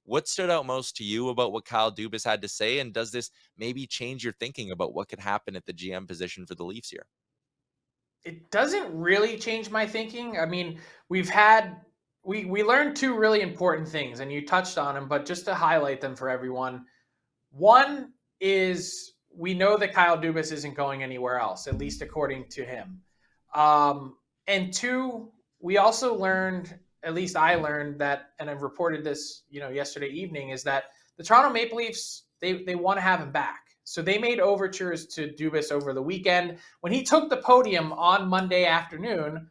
What stood out most to you about what Kyle Dubas had to say? And does this maybe change your thinking about what could happen at the GM position for the Leafs here? It doesn't really change my thinking. I mean, we've had we learned two really important things, and you touched on them, but just to highlight them for everyone. One is we know that Kyle Dubas isn't going anywhere else, at least according to him. And two, we also learned, at least I learned that, and I've reported this, yesterday evening, is that the Toronto Maple Leafs they want to have him back. So they made overtures to Dubas over the weekend. When he took the podium on Monday afternoon,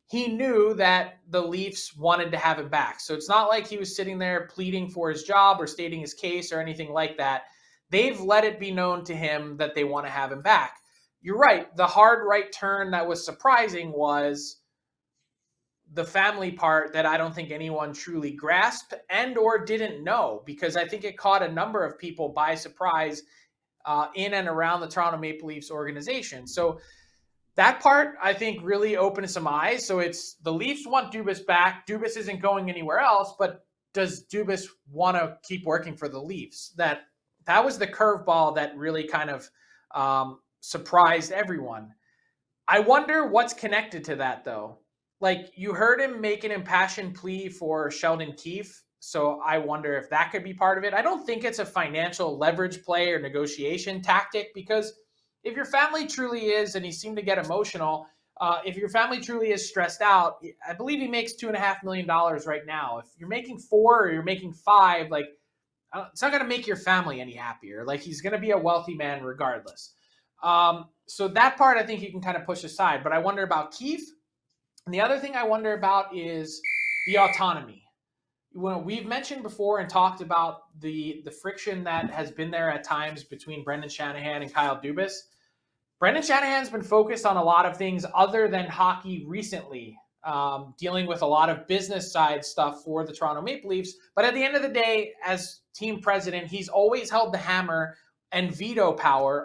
he knew that the Leafs wanted to have him back. So it's not like he was sitting there pleading for his job or stating his case or anything like that. They've let it be known to him that they want to have him back. You're right. The hard right turn that was surprising was the family part that I don't think anyone truly grasped and or didn't know, because I think it caught a number of people by surprise in and around the Toronto Maple Leafs organization. So that part, I think, really opened some eyes. So it's the Leafs want Dubas back. Dubas isn't going anywhere else, but does Dubas want to keep working for the Leafs? That was the curveball that really kind of surprised everyone. I wonder what's connected to that, though. Like, you heard him make an impassioned plea for Sheldon Keefe, so I wonder if that could be part of it. I don't think it's a financial leverage play or negotiation tactic, because if your family truly is, and he seemed to get emotional, if your family truly is stressed out, I believe he makes $2.5 million right now. If you're making 4 or you're making 5, like, it's not going to make your family any happier. Like, he's going to be a wealthy man regardless. So that part I think you can kind of push aside. But I wonder about Keefe. And the other thing I wonder about is the autonomy. When we've mentioned before and talked about the friction that has been there at times between Brendan Shanahan and Kyle Dubas. Brendan Shanahan's been focused on a lot of things other than hockey recently, dealing with a lot of business side stuff for the Toronto Maple Leafs. But at the end of the day, as team president, he's always held the hammer and veto power